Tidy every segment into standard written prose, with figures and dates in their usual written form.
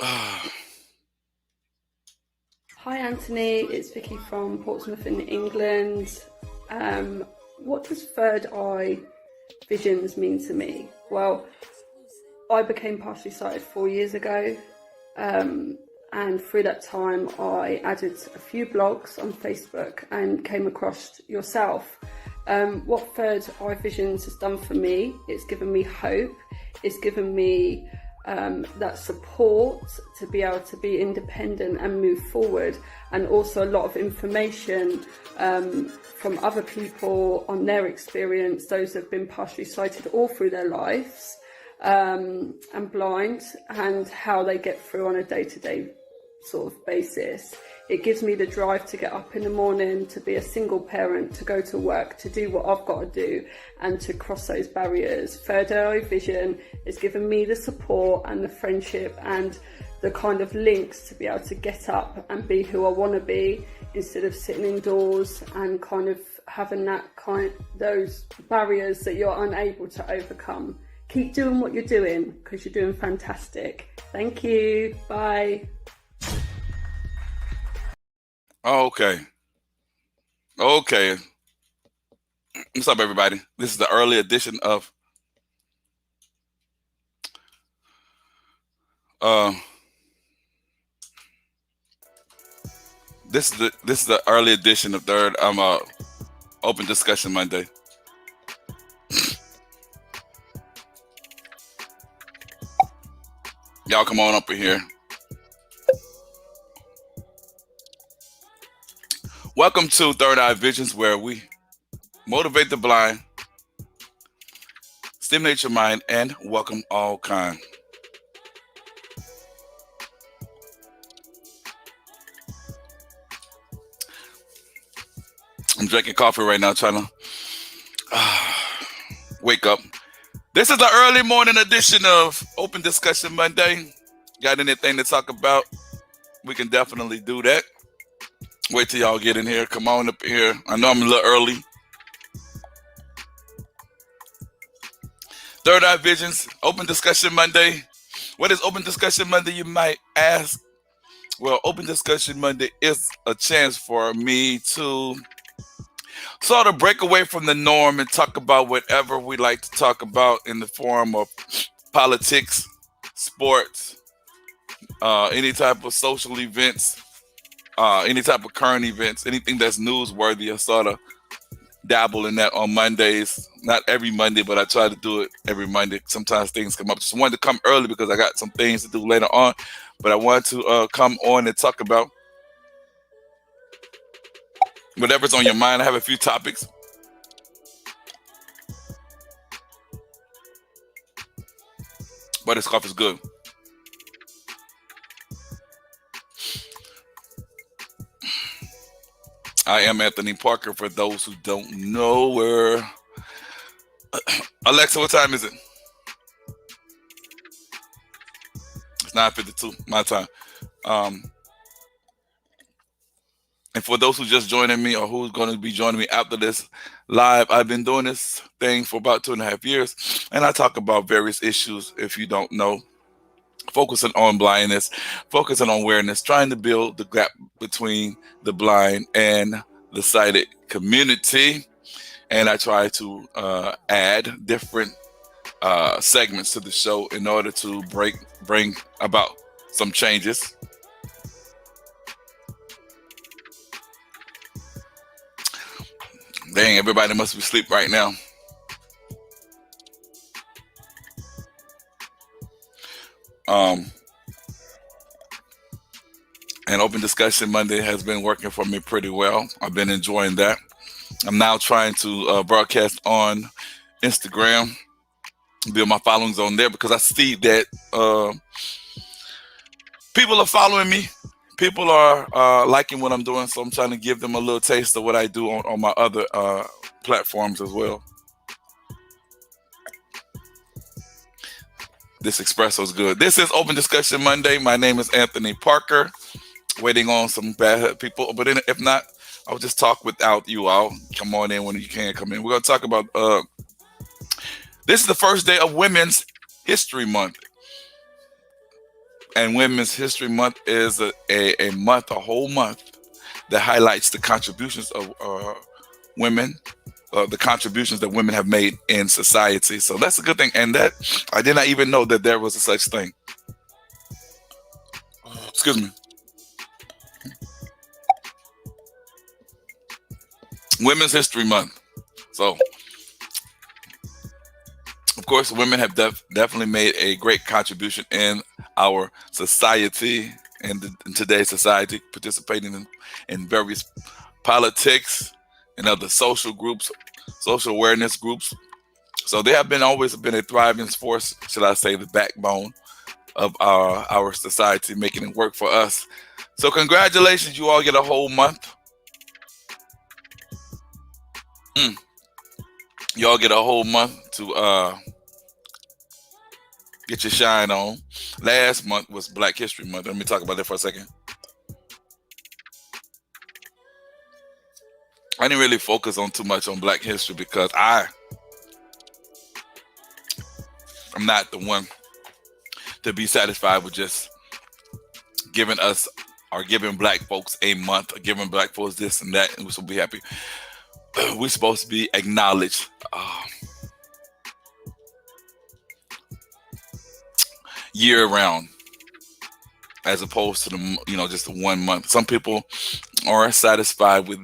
Hi Anthony, it's Vicky from Portsmouth in England. What does third eye visions mean to me? Well, I became partially sighted 4 years ago, and through that time I added a few blogs on Facebook and came across yourself. What third eye visions has done for me, it's given me hope, it's given me that support to be able to be independent and move forward, and also a lot of information from other people on their experience, those who have been partially sighted all through their lives and blind, and how they get through on a day-to-day sort of basis. It gives me the drive to get up in the morning, to be a single parent, to go to work, to do what I've got to do, and to cross those barriers. Third eye vision has given me the support and the friendship and the kind of links to be able to get up and be who I want to be, instead of sitting indoors and kind of having those barriers that you're unable to overcome. Keep doing what you're doing, because you're doing fantastic. Thank you. Bye. Okay. What's up, everybody? This is the early edition of this is the early edition of third Open Discussion Monday. Y'all come on up in here. Welcome to Third Eye Visions, where we motivate the blind, stimulate your mind, and welcome all kind. I'm drinking coffee right now, trying to wake up. This is the early morning edition of Open Discussion Monday. Got anything to talk about? We can definitely do that. Wait till y'all get in here. Come on up here. I know I'm a little early. Third Eye Visions, Open Discussion Monday. What is Open Discussion Monday, you might ask? Well, Open Discussion Monday is a chance for me to sort of break away from the norm and talk about whatever we like to talk about in the form of politics, sports, any type of social events, any type of current events, anything that's newsworthy. I sort of dabble in that on Mondays. Not every Monday, but I try to do it every Monday. Sometimes things come up. Just wanted to come early because I got some things to do later on, but I wanted to come on and talk about whatever's on your mind. I have a few topics. But this coffee is good. I am Anthony Parker, for those who don't know. Where Alexa, what time is it? It's 9:52, my time. And for those who just joining me or who's going to be joining me after this live, I've been doing this thing for about 2.5 years, and I talk about various issues, if you don't know, focusing on blindness, focusing on awareness, trying to build the gap between the blind and the sighted community. And I try to add different segments to the show in order to bring about some changes. Dang, everybody must be asleep right now. And Open Discussion Monday has been working for me pretty well. I've been enjoying that. I'm now trying to broadcast on Instagram, build my followings on there, because I see that people are following me. People are liking what I'm doing, so I'm trying to give them a little taste of what I do on my other platforms as well. This espresso is good. This is Open Discussion Monday. My name is Anthony Parker. Waiting on some bad people, but if not, I'll just talk without you all. Come on in when you can come in. We're going to talk about this is the first day of Women's History Month. And Women's History Month is a month, a whole month, that highlights the contributions of women, the contributions that women have made in society. So that's a good thing. And that I did not even know that there was a such thing. Excuse me. Women's History Month. So, of course, women have definitely made a great contribution in our society and in today's society, participating in various politics and other social groups, social awareness groups. So they have been always been a thriving force, should I say, the backbone of our society, making it work for us. So congratulations, you all get a whole month. Mm. Y'all get a whole month to get your shine on. Last month was Black History Month. Let me talk about that for a second. I didn't really focus on too much on Black history because I'm not the one to be satisfied with just giving us or giving Black folks a month or giving Black folks this and that, and we're supposed to be happy. We're supposed to be acknowledged year round, as opposed to just the 1 month. Some people are satisfied with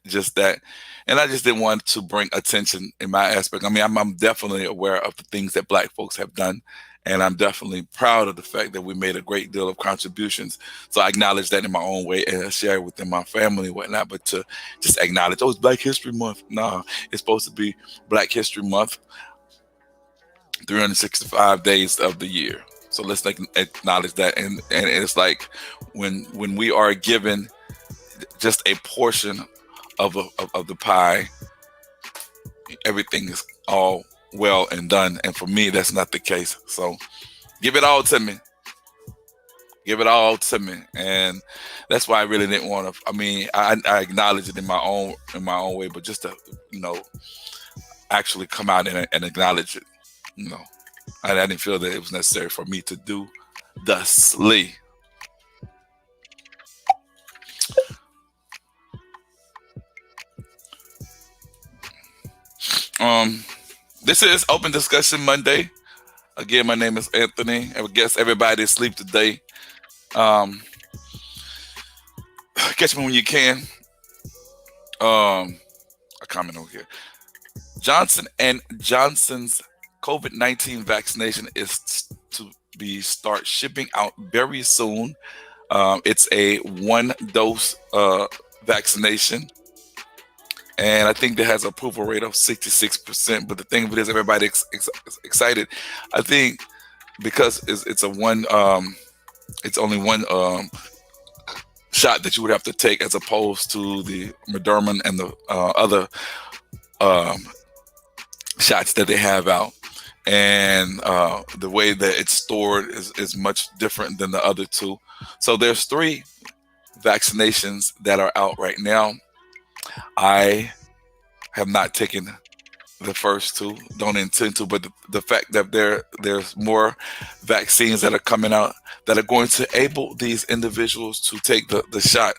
just that, and I just didn't want to bring attention in my aspect. I mean, I'm definitely aware of the things that Black folks have done, and I'm definitely proud of the fact that we made a great deal of contributions. So I acknowledge that in my own way and I share it within my family and whatnot. But to just acknowledge, oh, it's Black History Month. Nah, it's supposed to be Black History Month 365 days of the year. So let's acknowledge that. And it's like when we are given just a portion of the pie, everything is all well and done. And for me, that's not the case. So give it all to me. Give it all to me. And that's why I really didn't want to. I mean, I acknowledge it in my own way, but just to actually come out and acknowledge it, I didn't feel that it was necessary for me to do thusly. This is Open Discussion Monday. Again, my name is Anthony. I guess everybody is asleep today. Catch me when you can. A comment over here. Johnson & Johnson's COVID-19 vaccination is to be start shipping out very soon. It's a 1-dose vaccination, and I think that has an approval rate of 66%. But the thing of it is, everybody's excited. I think because it's only one shot that you would have to take, as opposed to the Moderna and the other shots that they have out. And the way that it's stored is much different than the other two. So there's 3 vaccinations that are out right now. I have not taken the first 2, don't intend to, but the fact that there's more vaccines that are coming out that are going to enable these individuals to take the shot,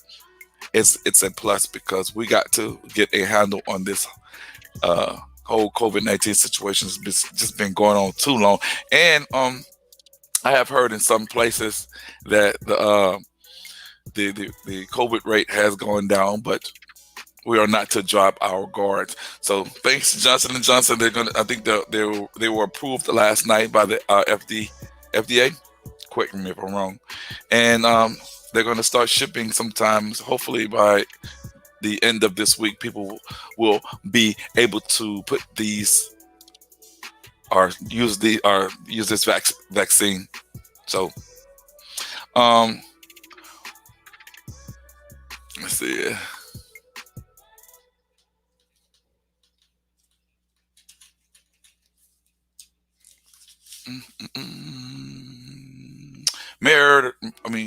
it's a plus, because we got to get a handle on this whole COVID-19 situation. Has just been going on too long. And I have heard in some places that the COVID rate has gone down, but we are not to drop our guards. So thanks to Johnson & Johnson, I think they were approved last night by the FDA. Correct me if I'm wrong. And they're going to start shipping sometimes, hopefully by the end of this week. People will be able to put these or use this vaccine. So let's see.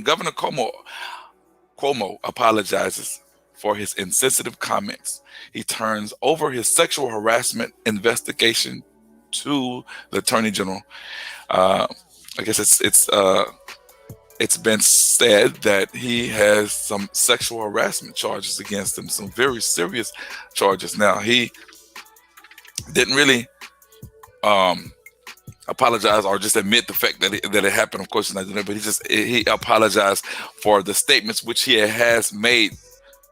Governor Cuomo apologizes for his insensitive comments. He turns over his sexual harassment investigation to the Attorney General. I guess it's it's been said that he has some sexual harassment charges against him, some very serious charges. Now, he didn't really um, apologize or just admit the fact that it happened. Of course, he's not doing it, but he apologized for the statements which he has made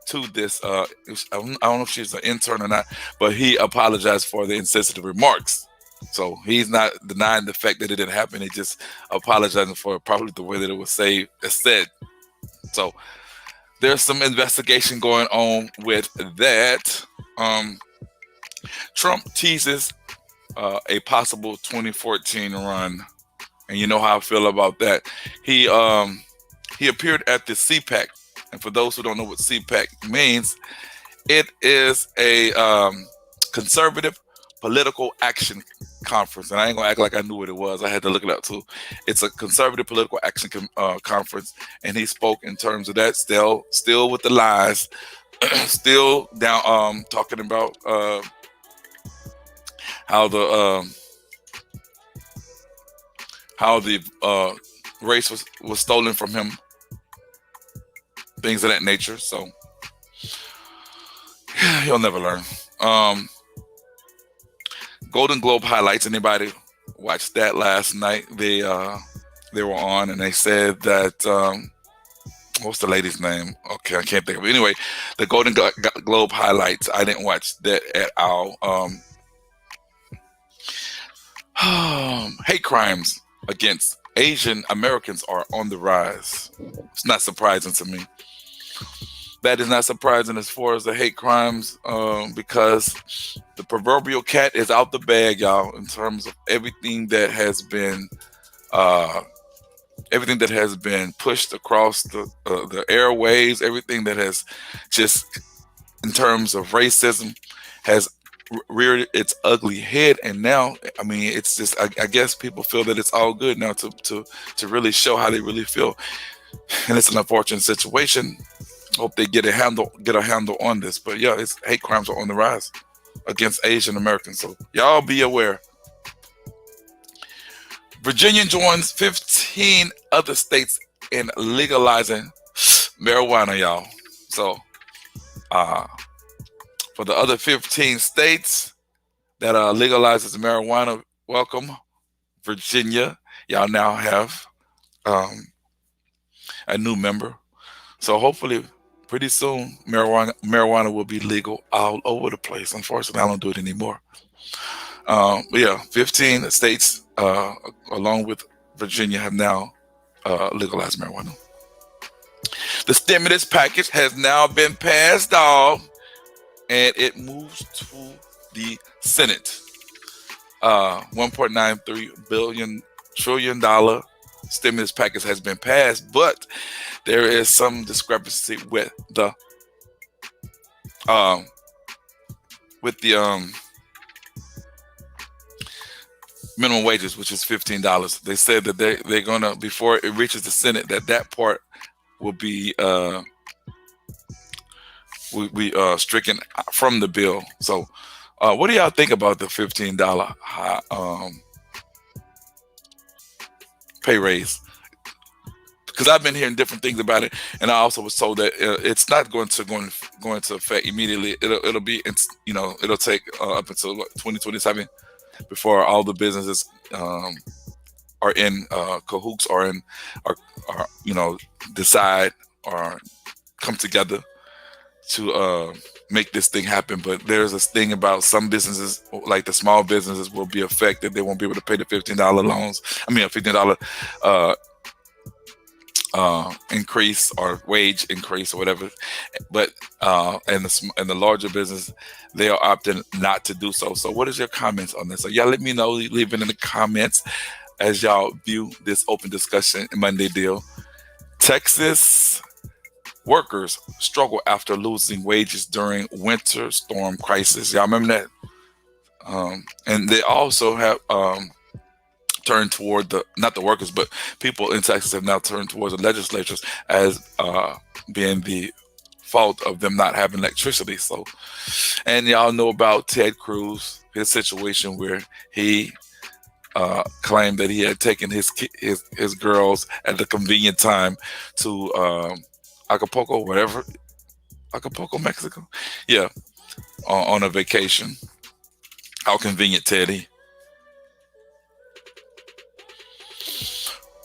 to this. I don't know if she's an intern or not, but he apologized for the insensitive remarks. So he's not denying the fact that it didn't happen. He just apologizing for probably the way that it was said. So there's some investigation going on with that. Trump teases a possible 2014 run, and you know how I feel about that. He appeared at the CPAC, and for those who don't know what CPAC means, it is a conservative political action conference, and I ain't gonna act like I knew what it was. I had to look it up too. It's a conservative political action conference, and he spoke in terms of that. Still with the lies, still down talking about how the race was stolen from him, things of that nature. So he'll never learn. Golden Globe highlights. Anybody watched that last night? They were on, and they said that what's the lady's name? Okay, I can't think of it. Anyway, the Golden Globe highlights. I didn't watch that at all. Hate crimes against Asian Americans are on the rise. It's not surprising to me. That is not surprising as far as the hate crimes, because the proverbial cat is out the bag, y'all, in terms of everything that has been pushed across the airwaves, everything that has just, in terms of racism, has reared its ugly head. And now, I mean, it's just, I guess people feel that it's all good now to really show how they really feel, and it's an unfortunate situation. Hope they get a handle on this. But yeah, it's hate crimes are on the rise against Asian Americans. So y'all be aware. Virginia joins 15 other states in legalizing marijuana, y'all. So for the other 15 states that legalizes marijuana, welcome, Virginia. Y'all now have a new member. So hopefully, pretty soon, marijuana will be legal all over the place. Unfortunately, I don't do it anymore. But yeah, 15 states, along with Virginia, have now legalized marijuana. The stimulus package has now been passed off, and it moves to the Senate. $1.93 trillion stimulus package has been passed, but there is some discrepancy with the minimum wages, which is $15. They said that they're gonna, before it reaches the Senate, that part will be stricken from the bill. So what do y'all think about the $15 pay raise? Because I've been hearing different things about it, and I also was told that it's not going to affect immediately. It'll be, it'll take up until 2027 before all the businesses are in cahoots or decide or come together to make this thing happen. But there's this thing about some businesses, like the small businesses, will be affected. They won't be able to pay the $15 loans. I mean, a $15 increase or wage increase or whatever. But and the larger business, they are opting not to do so. So what is your comments on this? So y'all let me know, leave it in the comments as y'all view this open discussion Monday deal. Texas workers struggle after losing wages during winter storm crisis. Y'all remember that? And they also have turned toward not the workers, but people in Texas have now turned towards the legislatures as being the fault of them not having electricity. So, and y'all know about Ted Cruz, his situation where he claimed that he had taken his girls at the convenient time to Acapulco, whatever, Acapulco, Mexico. Yeah, on a vacation. How convenient, Teddy.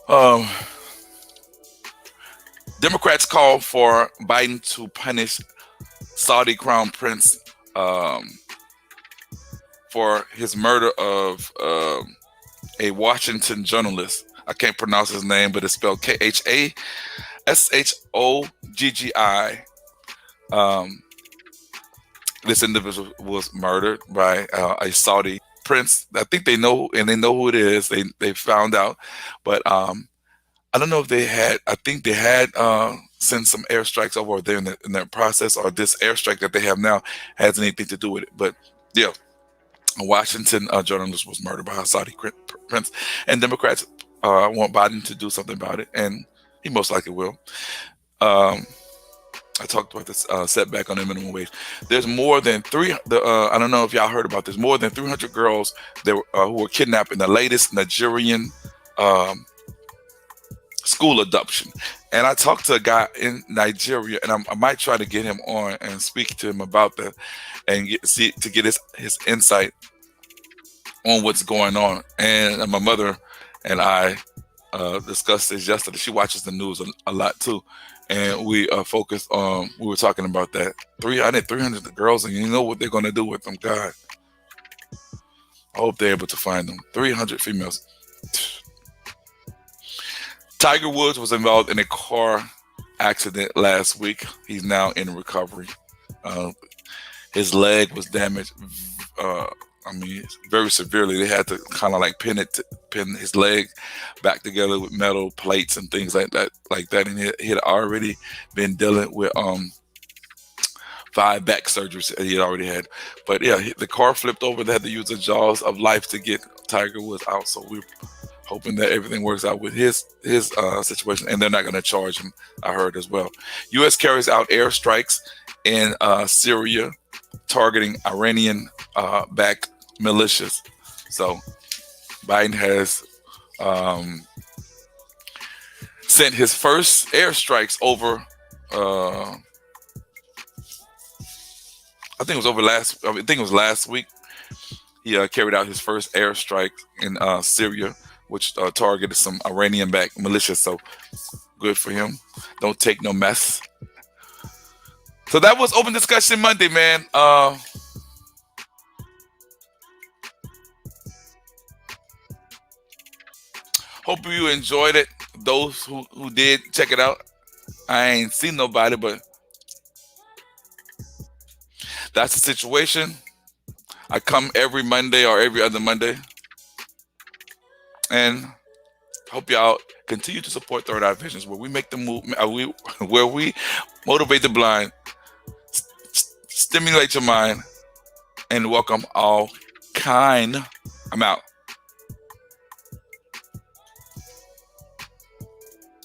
Um, Democrats call for Biden to punish Saudi Crown Prince um, for his murder of a Washington journalist. I can't pronounce his name, but it's spelled Khashoggi. This individual was murdered by a Saudi prince. I think they know, and they know who it is. They found out, but I don't know if they had. I think they had sent some airstrikes over there in their process, or this airstrike that they have now has anything to do with it. But yeah, a Washington journalist was murdered by a Saudi prince, and Democrats want Biden to do something about it, and he most likely will. I talked about this setback on the minimum wage. There's more than I don't know if y'all heard about this. More than 300 girls that who were kidnapped in the latest Nigerian school abduction. And I talked to a guy in Nigeria, and I might try to get him on and speak to him about that, and get his insight on what's going on. And my mother and I discussed this yesterday. She watches the news a lot too. And we focused on, we were talking about that. 300 girls, and you know what they're going to do with them. God, I hope they're able to find them. 300 females. Tiger Woods was involved in a car accident last week. He's now in recovery. His leg was damaged. Very severely. They had to kind of like pin his leg back together with metal plates and things like that. And he had already been dealing with 5 back surgeries that he had already had. But yeah, the car flipped over. They had to use the jaws of life to get Tiger Woods out. So we're hoping that everything works out with his situation, and they're not going to charge him, I heard as well. U.S. carries out airstrikes in Syria, targeting Iranian-backed militias. So Biden has sent his first airstrikes over. I think it was last week. He carried out his first airstrike in Syria, which targeted some Iranian-backed militias. So good for him. Don't take no mess. So that was Open Discussion Monday, man. Hope you enjoyed it. Those who did, check it out. I ain't seen nobody, but that's the situation. I come every Monday or every other Monday. And hope y'all continue to support Third Eye Visions, where we make the move, where we motivate the blind, stimulate your mind, and welcome all kind. I'm out.